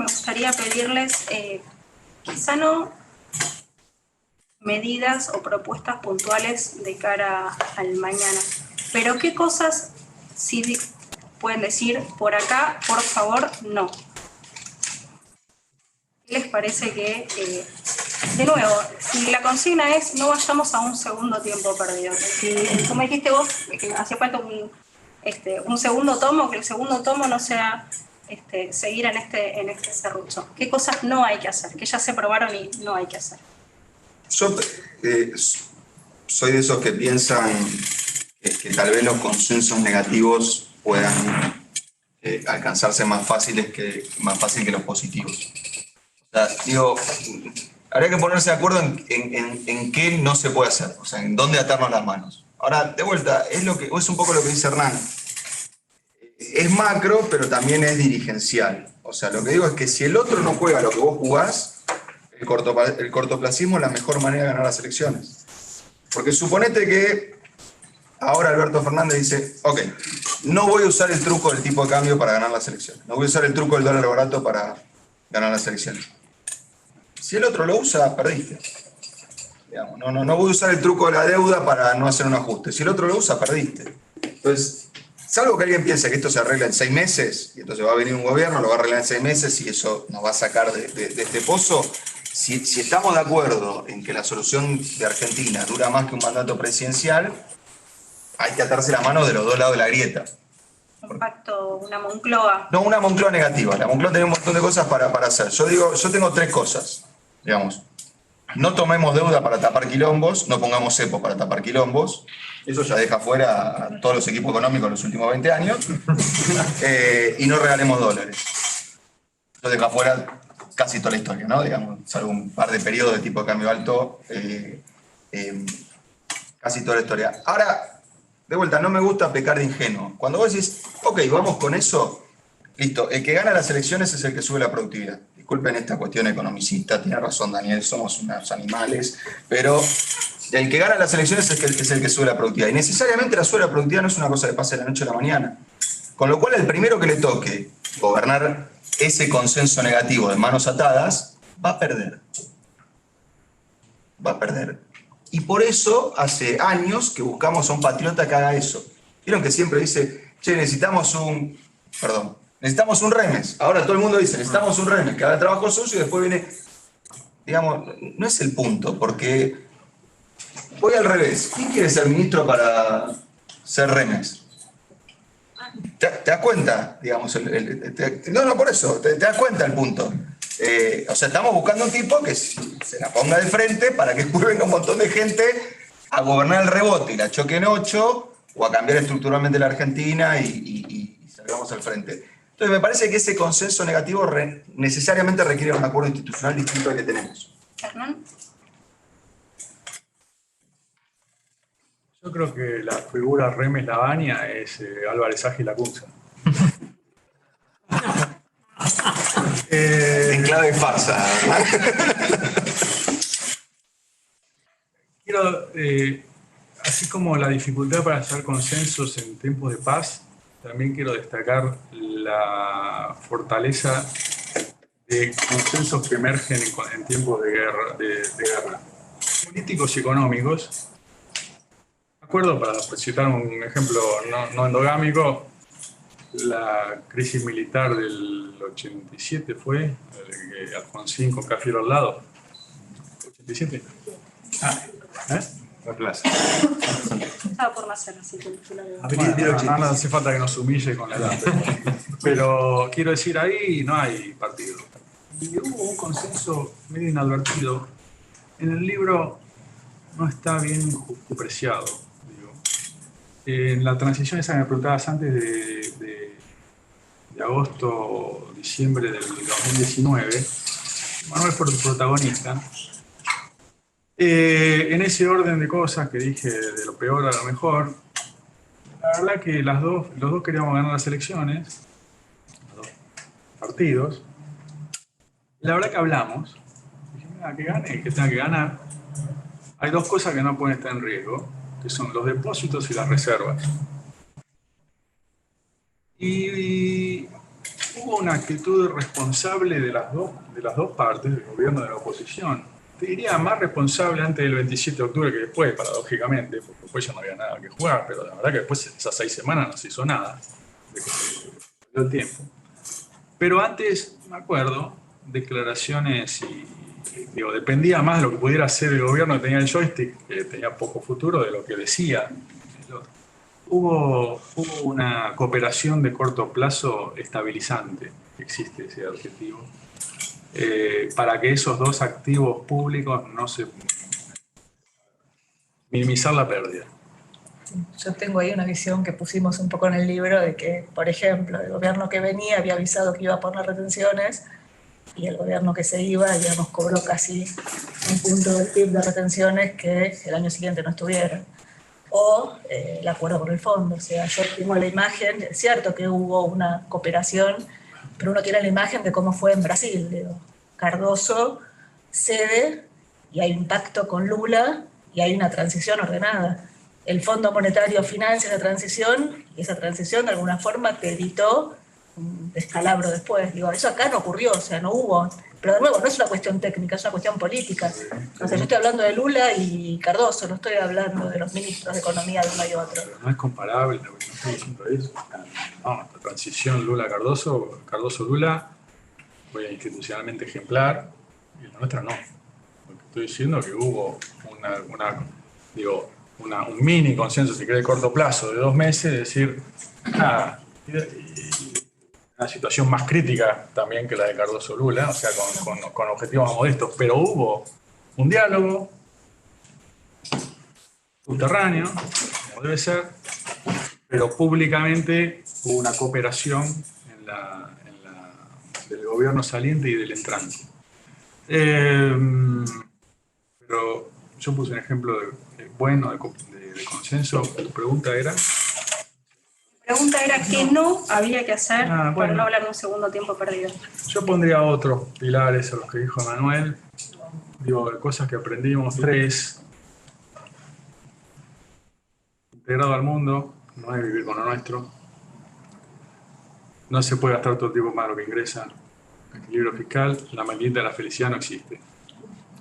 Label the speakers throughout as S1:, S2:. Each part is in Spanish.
S1: me gustaría pedirles, quizá no medidas o propuestas puntuales de cara al mañana, pero qué cosas sí pueden decir por acá, por favor, no. ¿Qué les parece que, de nuevo, si la consigna es no vayamos a un segundo tiempo perdido? Si, como dijiste vos, que hacía falta un segundo tomo, que el segundo tomo no sea seguir en este serrucho. ¿Qué cosas no hay que hacer? Que ya se probaron y no hay que hacer.
S2: Yo soy de esos que piensan que tal vez los consensos negativos puedan alcanzarse más fácil que los positivos. O sea, digo, habría que ponerse de acuerdo en qué no se puede hacer, o sea, en dónde atarnos las manos. Ahora, de vuelta, es un poco lo que dice Hernán. Es macro, pero también es dirigencial. O sea, lo que digo es que si el otro no juega lo que vos jugás, el cortoplacismo es la mejor manera de ganar las elecciones. Porque suponete que ahora Alberto Fernández dice, ok, no voy a usar el truco del tipo de cambio para ganar las elecciones. No voy a usar el truco del dólar barato para ganar las elecciones. Si el otro lo usa, perdiste. Digamos, no voy a usar el truco de la deuda para no hacer un ajuste. Si el otro lo usa, perdiste. Entonces, salvo que alguien piense que esto se arregla en 6 meses, y entonces va a venir un gobierno, lo va a arreglar en 6 meses y eso nos va a sacar de este pozo. Si estamos de acuerdo en que la solución de Argentina dura más que un mandato presidencial, hay que atarse la mano de los dos lados de la grieta.
S1: Un pacto, una Moncloa.
S2: No, una Moncloa negativa. La Moncloa tiene un montón de cosas para hacer. Yo tengo 3 cosas, digamos. No tomemos deuda para tapar quilombos, no pongamos cepos para tapar quilombos. Eso ya deja fuera a todos los equipos económicos en los últimos 20 años. Y no regalemos dólares. Eso deja fuera casi toda la historia, ¿no? Digamos, salvo un par de periodos de tipo de cambio alto, casi toda la historia. Ahora, de vuelta, no me gusta pecar de ingenuo. Cuando vos decís, ok, vamos con eso, listo, el que gana las elecciones es el que sube la productividad. Disculpen esta cuestión economicista, tiene razón Daniel, somos unos animales, pero el que gana las elecciones es el que sube la productividad. Y necesariamente la sube la productividad no es una cosa que pase de la noche a la mañana. Con lo cual, el primero que le toque gobernar ese consenso negativo de manos atadas, va a perder. Va a perder. Y por eso, hace años que buscamos a un patriota que haga eso. Vieron que siempre dice, che, necesitamos un remes. Ahora todo el mundo dice, necesitamos un remes, que haga el trabajo sucio y después viene... Digamos, no es el punto, porque voy al revés. ¿Quién quiere ser ministro para ser remes? ¿Te das cuenta? Digamos, no, por eso, te das cuenta el punto. O sea, estamos buscando un tipo que se la ponga de frente para que después venga un montón de gente a gobernar el rebote y la choque en 8 o a cambiar estructuralmente la Argentina y salgamos al frente. Entonces me parece que ese consenso negativo necesariamente requiere un acuerdo institucional distinto al que tenemos.
S1: Hernán.
S3: Yo creo que la figura Remes Lavagna es Álvarez Agil Lacunza.
S2: En clave farsa.
S3: Quiero, así como la dificultad para hacer consensos en tiempos de paz, también quiero destacar la fortaleza de consensos que emergen en tiempos de guerra. Políticos y económicos. De acuerdo, para citar un ejemplo no endogámico, la crisis militar del 87 fue, que Alfonsín con Cafiero al lado. ¿87?
S4: La plaza.
S1: Estaba por nacer, así que
S3: no hace falta que nos humille con la edad. Pero quiero decir, ahí no hay partido. Y hubo un consenso medio inadvertido. En el libro no está bien apreciado. En la transición esa que me preguntabas antes de agosto, diciembre del 2019, Manuel fue el protagonista. En ese orden de cosas que dije, de lo peor a lo mejor, la verdad que los dos queríamos ganar las elecciones, los dos partidos. La verdad que hablamos, dije, mira, que gane, que tenga que ganar. Hay 2 cosas que no pueden estar en riesgo, que son los depósitos y las reservas. Y hubo una actitud responsable de las dos partes, del gobierno y de la oposición. Te diría más responsable antes del 27 de octubre que después, paradójicamente, porque después ya no había nada que jugar, pero la verdad que después de esas 6 semanas no se hizo nada, de que se dio el tiempo. Pero antes, me acuerdo, declaraciones digo, dependía más de lo que pudiera hacer el gobierno que tenía el joystick, que tenía poco futuro, de lo que decía el otro. Hubo una cooperación de corto plazo estabilizante, existe ese adjetivo, para que esos dos activos públicos no se... minimizar la pérdida.
S4: Yo tengo ahí una visión que pusimos un poco en el libro de que, por ejemplo, el gobierno que venía había avisado que iba a poner retenciones y el gobierno que se iba, digamos, cobró casi un punto del PIB de retenciones que el año siguiente no estuvieron. O el acuerdo con el fondo. O sea, yo tengo la imagen, es cierto que hubo una cooperación, pero uno tiene la imagen de cómo fue en Brasil. Digo, Cardoso cede y hay un pacto con Lula y hay una transición ordenada. El Fondo Monetario financia esa transición y esa transición de alguna forma te evitó un descalabro después. Digo, eso acá no ocurrió, o sea, no hubo. Pero de nuevo, no es una cuestión técnica, es una cuestión política. O sea, yo estoy hablando de Lula y Cardoso, no estoy hablando de los ministros de Economía de uno y otro.
S3: Pero no es comparable, no estoy diciendo eso. No, la transición Lula-Cardoso, Cardoso-Lula fue institucionalmente ejemplar y la nuestra no. Lo que estoy diciendo es que hubo un mini consenso, si quiere, de corto plazo, de 2 meses, es decir, nada, una situación más crítica también que la de Cardoso Lula, o sea, con objetivos más modestos, pero hubo un diálogo subterráneo, como debe ser, pero públicamente hubo una cooperación del gobierno saliente y del entrante. Pero yo puse un ejemplo bueno de consenso. Tu pregunta era...
S1: La pregunta era qué no había que hacer
S3: bueno,
S1: para no hablar de un segundo tiempo perdido.
S3: Yo pondría otros pilares a los que dijo Manuel. Digo, cosas que aprendimos. 3. Integrado al mundo, no es vivir con lo nuestro. No se puede gastar todo el tiempo más de lo que ingresa. Equilibrio fiscal, la maquinita de la felicidad no existe.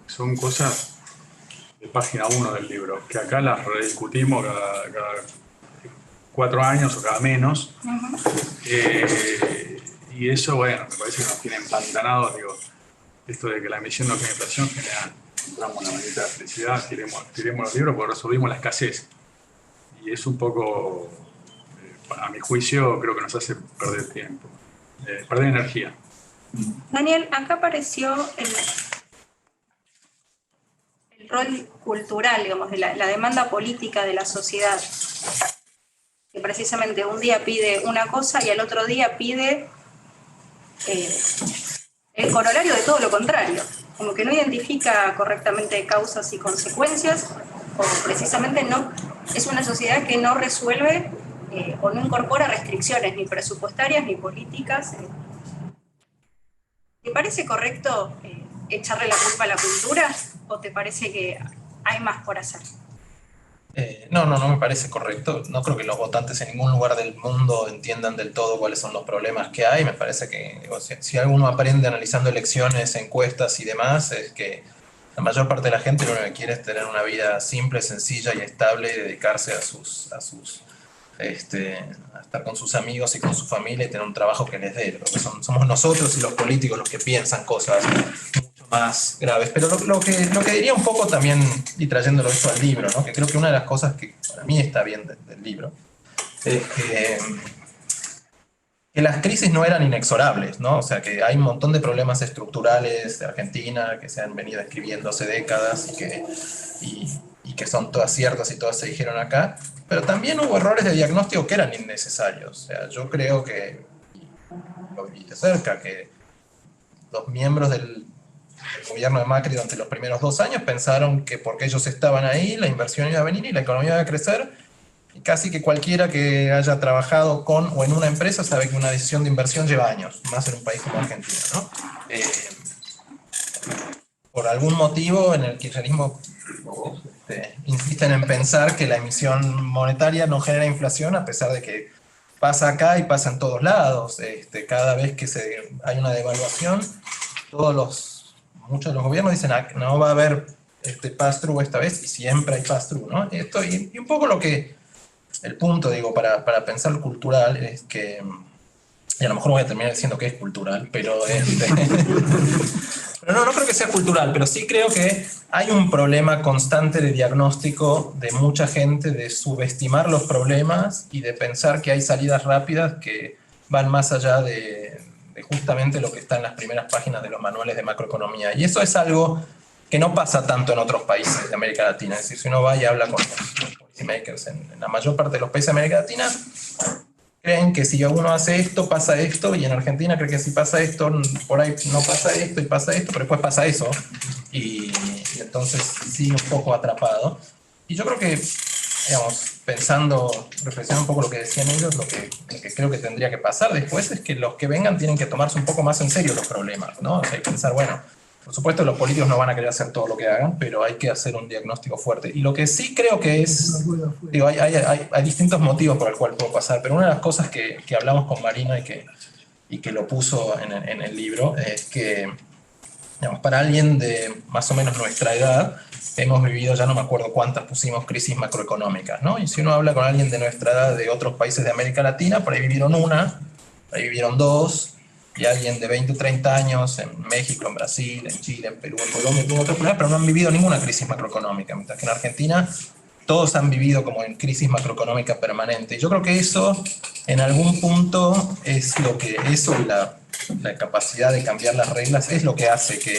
S3: Son cosas de página 1 del libro, que acá las rediscutimos cada 4 años o cada menos. Y eso, bueno, me parece que nos tiene empantanados, digo, esto de que la emisión no tiene inflación genera, encontramos una manita de felicidad, tiremos los libros porque resolvimos la escasez. Y es un poco, a mi juicio, creo que nos hace perder tiempo, perder energía.
S1: Daniel, acá apareció el rol cultural, digamos, de la demanda política de la sociedad, que precisamente un día pide una cosa y al otro día pide el corolario de todo lo contrario, como que no identifica correctamente causas y consecuencias, o precisamente no, es una sociedad que no resuelve o no incorpora restricciones ni presupuestarias ni políticas. ¿Te parece correcto echarle la culpa a la cultura o te parece que hay más por hacer?
S5: No me parece correcto. No creo que los votantes en ningún lugar del mundo entiendan del todo cuáles son los problemas que hay. Me parece que digo, si alguno aprende analizando elecciones, encuestas y demás, es que la mayor parte de la gente lo que quiere es tener una vida simple, sencilla y estable y dedicarse a estar con sus amigos y con su familia y tener un trabajo que les dé. Lo que somos nosotros y los políticos los que piensan cosas mucho más graves. Pero lo que diría un poco también, y trayéndolo esto al libro, ¿no? Que creo que una de las cosas que para mí está bien del libro, es que las crisis no eran inexorables, ¿no? O sea, que hay un montón de problemas estructurales de Argentina que se han venido escribiendo hace décadas y que son todas ciertas y todas se dijeron acá, pero también hubo errores de diagnóstico que eran innecesarios. O sea, yo creo que, y lo vi de cerca, que los miembros del gobierno de Macri durante los primeros 2 años pensaron que porque ellos estaban ahí, la inversión iba a venir y la economía iba a crecer. Y casi que cualquiera que haya trabajado con o en una empresa sabe que una decisión de inversión lleva años, más en un país como Argentina, ¿no? Por algún motivo en el kirchnerismo insisten en pensar que la emisión monetaria no genera inflación, a pesar de que pasa acá y pasa en todos lados. Cada vez que hay una devaluación, muchos de los gobiernos dicen, no va a haber pass-through esta vez, y siempre hay pass-through, ¿no? Y un poco el punto, digo, para pensar cultural es que, y a lo mejor voy a terminar diciendo que es cultural, pero pero no creo que sea cultural, pero sí creo que hay un problema constante de diagnóstico de mucha gente, de subestimar los problemas y de pensar que hay salidas rápidas que van más allá de justamente lo que está en las primeras páginas de los manuales de macroeconomía. Y eso es algo que no pasa tanto en otros países de América Latina. Es decir, si uno va y habla con los policy makers en la mayor parte de los países de América Latina, creen que si uno hace esto, pasa esto, y en Argentina creen que si pasa esto, por ahí no pasa esto y pasa esto, pero después pasa eso, y entonces sigue un poco atrapado. Y yo creo que, digamos, reflexionando un poco lo que decían ellos, lo que creo que tendría que pasar después es que los que vengan tienen que tomarse un poco más en serio los problemas, ¿no? O sea, hay que pensar, bueno, por supuesto los políticos no van a querer hacer todo lo que hagan, pero hay que hacer un diagnóstico fuerte. Y lo que sí creo que es, digo, hay distintos motivos por el cual puedo pasar, pero una de las cosas que hablamos con Marina y que lo puso en el libro es que, digamos, para alguien de más o menos nuestra edad, hemos vivido, ya no me acuerdo cuántas pusimos, crisis macroeconómicas, ¿no? Y si uno habla con alguien de nuestra edad de otros países de América Latina, por ahí vivieron una, por ahí vivieron dos, y alguien de 20 o 30 años en México, en Brasil, en Chile, en Perú, en Colombia, tuvo otros problemas, pero no han vivido ninguna crisis macroeconómica, mientras que en Argentina todos han vivido como en crisis macroeconómica permanente. Y yo creo que eso, en algún punto, es lo que, eso y la capacidad de cambiar las reglas, es lo que hace que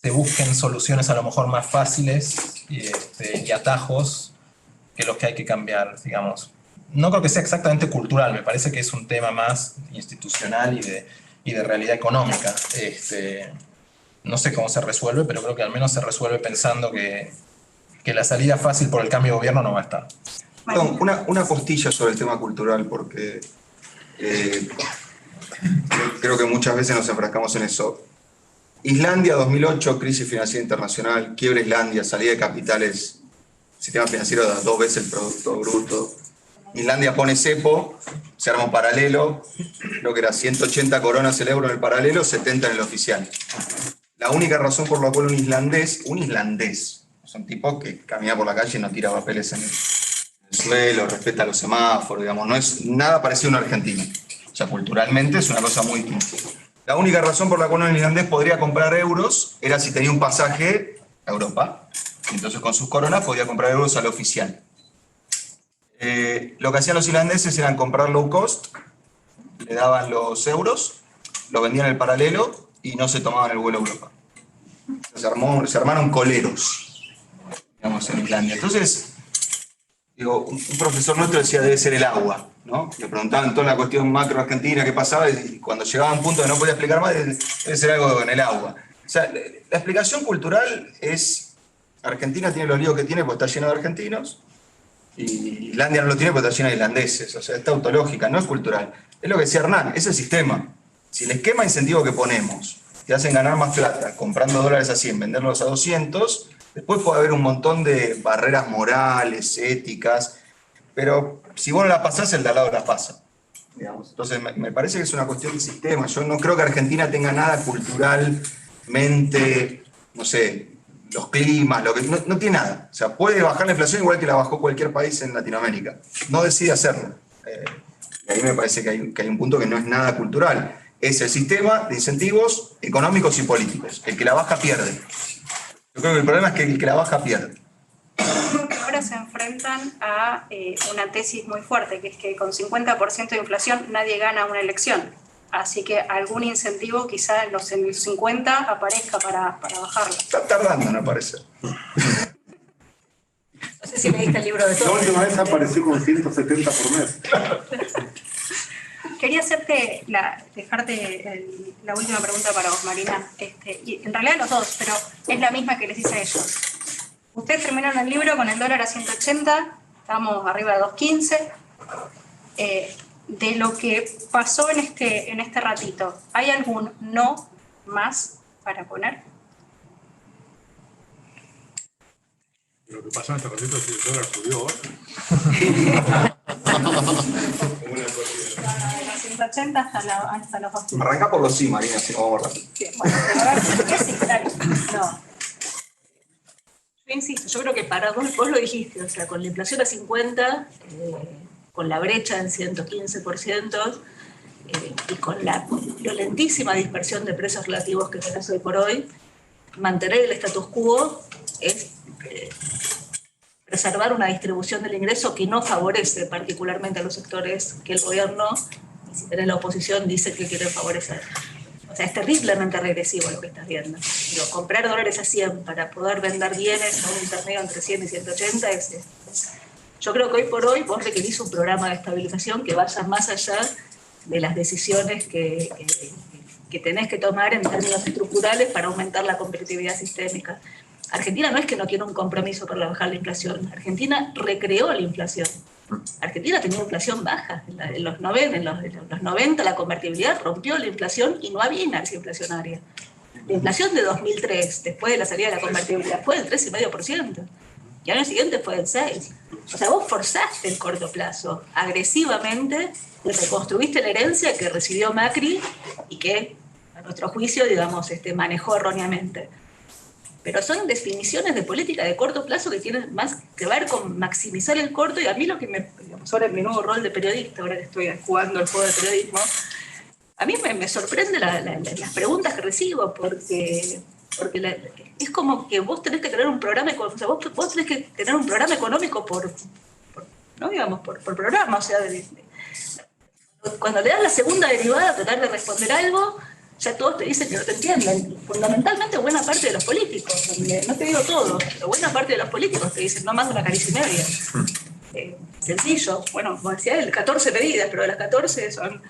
S5: se busquen soluciones a lo mejor más fáciles y atajos que los que hay que cambiar, digamos. No creo que sea exactamente cultural, me parece que es un tema más institucional y de realidad económica. No sé cómo se resuelve, pero creo que al menos se resuelve pensando que la salida fácil por el cambio de gobierno no va a estar.
S2: Perdón, una postilla sobre el tema cultural, porque creo que muchas veces nos enfrascamos en eso. Islandia 2008, crisis financiera internacional, quiebra Islandia, salida de capitales, sistema financiero da 2 veces el Producto Bruto. Islandia pone cepo, se arma un paralelo, creo que era 180 coronas el euro en el paralelo, 70 en el oficial. La única razón por la cual un islandés, son tipos que camina por la calle y no tira papeles en el suelo, respeta los semáforos, digamos, no es nada parecido a un argentino. O sea, culturalmente es una cosa muy distinta. La única razón por la cual un islandés podría comprar euros era si tenía un pasaje a Europa. Entonces con sus coronas podía comprar euros al oficial. Lo que hacían los islandeses eran comprar low cost, le daban los euros, lo vendían en el paralelo y no se tomaban el vuelo a Europa. Se armaron coleros, digamos, en Islandia. Entonces, digo, un profesor nuestro decía debe ser el agua, ¿no? Le preguntaban toda la cuestión macro argentina, qué pasaba, y cuando llegaba a un punto que no podía explicar más, debe ser algo en el agua. O sea, la explicación cultural es, Argentina tiene los líos que tiene porque está lleno de argentinos, y Islandia no lo tiene porque está lleno de islandeses. O sea, es tautológica, no es cultural. Es lo que decía Hernán, es el sistema. Si el esquema de incentivo que ponemos te hacen ganar más plata comprando dólares a 100, venderlos a 200, después puede haber un montón de barreras morales, éticas, pero si vos no las pasás, el de al lado las pasa. Digamos. Entonces, me parece que es una cuestión de sistema. Yo no creo que Argentina tenga nada culturalmente, no sé, los climas, no tiene nada. O sea, puede bajar la inflación igual que la bajó cualquier país en Latinoamérica. No decide hacerlo. Y ahí me parece que hay un punto que no es nada cultural. Es el sistema de incentivos económicos y políticos. El que la baja pierde. Yo creo que el problema es que el que la baja pierde.
S1: Ahora se enfrentan a una tesis muy fuerte, que es que con 50% de inflación nadie gana una elección. Así que algún incentivo quizá en los 50 aparezca para bajarlo.
S2: Está tardando en aparecer.
S4: No sé si leíste el libro de
S6: La
S4: todo.
S6: última vez apareció con 170 por mes.
S1: Quería dejarte la última pregunta para vos, Marina. Y en realidad los dos, pero es la misma que les hice a ellos. Ustedes terminaron el libro con el dólar a 180, estamos arriba de 2.15. De lo que pasó en este ratito, ¿hay algún no más para poner?
S3: Lo que pasó en este ratito es que el dólar subió ahora.
S1: los 180 hasta los 200.
S2: Arranca por los sí, Marina, si no vamos rápido.
S1: Bien, bueno, a ver, ¿qué sí? Dale.
S4: No. Yo insisto, yo creo que para vos lo dijiste, o sea, con la inflación a 50, con la brecha en 115%, y con la violentísima dispersión de precios relativos que tenés hoy por hoy, mantener el status quo es preservar una distribución del ingreso que no favorece particularmente a los sectores que el gobierno, y si tenés la oposición, dice que quiere favorecer. O sea, es terriblemente regresivo lo que estás viendo. Digo, comprar dólares a 100 para poder vender bienes a un intermedio entre 100 y 180 yo creo que hoy por hoy vos requerís un programa de estabilización que vaya más allá de las decisiones que tenés que tomar en términos estructurales para aumentar la competitividad sistémica. Argentina no es que no quiera un compromiso para bajar la inflación. Argentina recreó la inflación. Argentina tenía inflación baja. En los 90 la convertibilidad rompió la inflación y no había inercia inflacionaria. La inflación de 2003, después de la salida de la convertibilidad, fue del 3,5%. Y al año siguiente fue del 6%. O sea, vos forzaste el corto plazo agresivamente y reconstruiste la herencia que recibió Macri y que, a nuestro juicio, digamos, manejó erróneamente. Pero son definiciones de política de corto plazo que tienen más que ver con maximizar el corto, y a mí lo que digamos, ahora en mi nuevo rol de periodista, ahora que estoy jugando el juego de periodismo, a mí me sorprende las preguntas que recibo, porque es como que vos tenés que tener un programa, o sea, vos tenés que tener un programa económico por programa, o sea, cuando le das la segunda derivada, tratar de responder algo, ya todos te dicen que no te entienden. Fundamentalmente buena parte de los políticos, no te digo todo, pero buena parte de los políticos te dicen no más de una caricia y media. Sencillo, bueno, como decía él, 14 medidas, pero de las 14 son...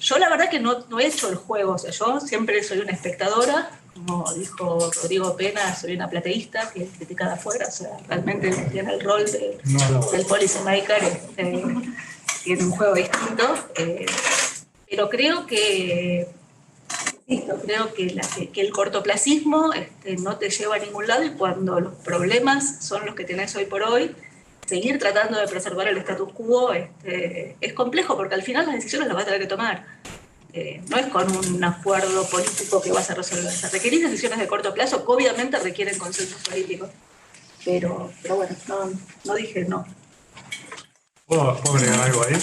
S4: yo la verdad que no he hecho el juego, o sea, yo siempre soy una espectadora, como dijo Rodrigo Pena, soy una plateísta que critica de afuera, o sea, realmente tiene el rol del policy maker, tiene un juego distinto, pero creo que el cortoplacismo no te lleva a ningún lado, y cuando los problemas son los que tenés hoy por hoy, seguir tratando de preservar el status quo es complejo, porque al final las decisiones las vas a tener que tomar. No es con un acuerdo político que vas a resolver. O sea, requerís decisiones de corto plazo que obviamente requieren consensos políticos. Pero bueno, no dije no.
S3: ¿Puedo agregar algo ahí?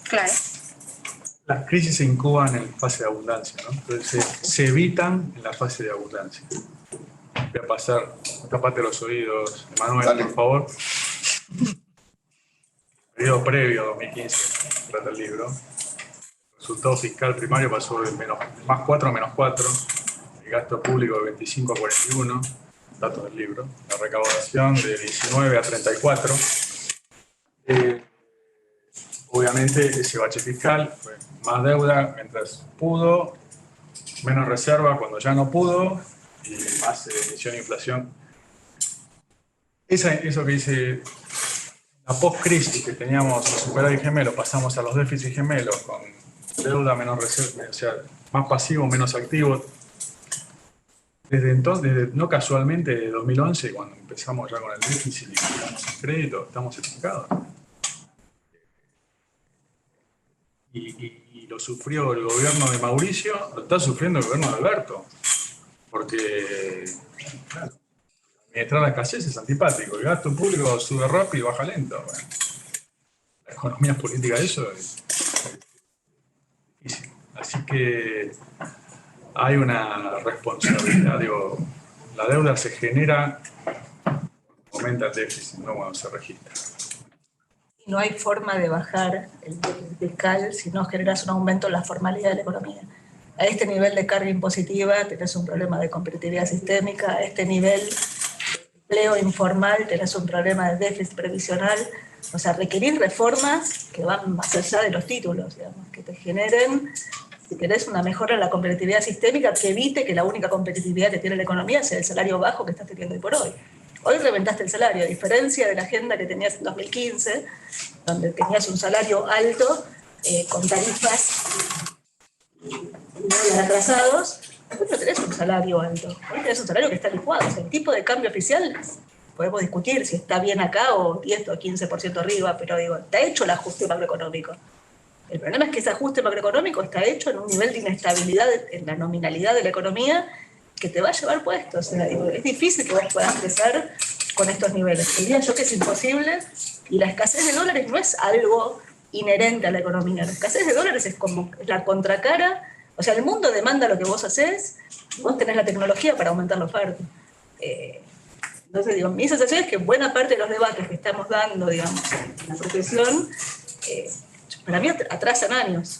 S1: Claro.
S3: Las crisis se incuban en fase de abundancia, ¿no? Entonces se evitan en la fase de abundancia. Voy a pasar, tapate los oídos, Manuel,
S2: Dale.
S3: por favor. Periodo previo a 2015, trata el libro. El resultado fiscal primario pasó de más 4 a menos 4. El gasto público de 25 a 41, datos del libro. La recaudación de 19 a 34. Obviamente ese bache fiscal fue más deuda mientras pudo, menos reserva cuando ya no pudo, y más emisión e inflación. Eso que dice la post-crisis, que teníamos los superávit gemelos, pasamos a los déficits gemelos con deuda menos reserva, o sea, más pasivo, menos activo. Desde entonces, no casualmente, de 2011, cuando empezamos ya con el déficit y el crédito, estamos estancados. Y lo sufrió el gobierno de Mauricio, lo está sufriendo el gobierno de Alberto, porque claro, administrar la escasez es antipático, el gasto público sube rápido y baja lento. Bueno, la economía política de eso es difícil. Así que hay una responsabilidad, digo, la deuda se genera cuando aumenta el déficit, no cuando se registra.
S4: No hay forma de bajar el déficit fiscal si no generas un aumento en la formalidad de la economía. A este nivel de carga impositiva tenés un problema de competitividad sistémica, a este nivel de empleo informal tenés un problema de déficit previsional. O sea, requerir reformas que van más allá de los títulos, digamos, que te generen, si querés, una mejora en la competitividad sistémica que evite que la única competitividad que tiene la economía sea el salario bajo que estás teniendo hoy por hoy. Hoy reventaste el salario, a diferencia de la agenda que tenías en 2015, donde tenías un salario alto con tarifas y atrasados. Hoy no tenés un salario alto, hoy tenés un salario que está licuado. O sea, el tipo de cambio oficial podemos discutir si está bien acá o 10 o 15% arriba, pero digo, está hecho el ajuste macroeconómico. El problema es que ese ajuste macroeconómico está hecho en un nivel de inestabilidad en la nominalidad de la economía que te va a llevar puestos. O sea, digo, es difícil que vos puedas crecer con estos niveles. Diría yo que es imposible, y la escasez de dólares no es algo inherente a la economía. La escasez de dólares es como la contracara. O sea, el mundo demanda lo que vos hacés, y vos tenés la tecnología para aumentar la oferta. Entonces, digo, mi sensación es que buena parte de los debates que estamos dando, digamos, en la profesión, para mí atrasan años.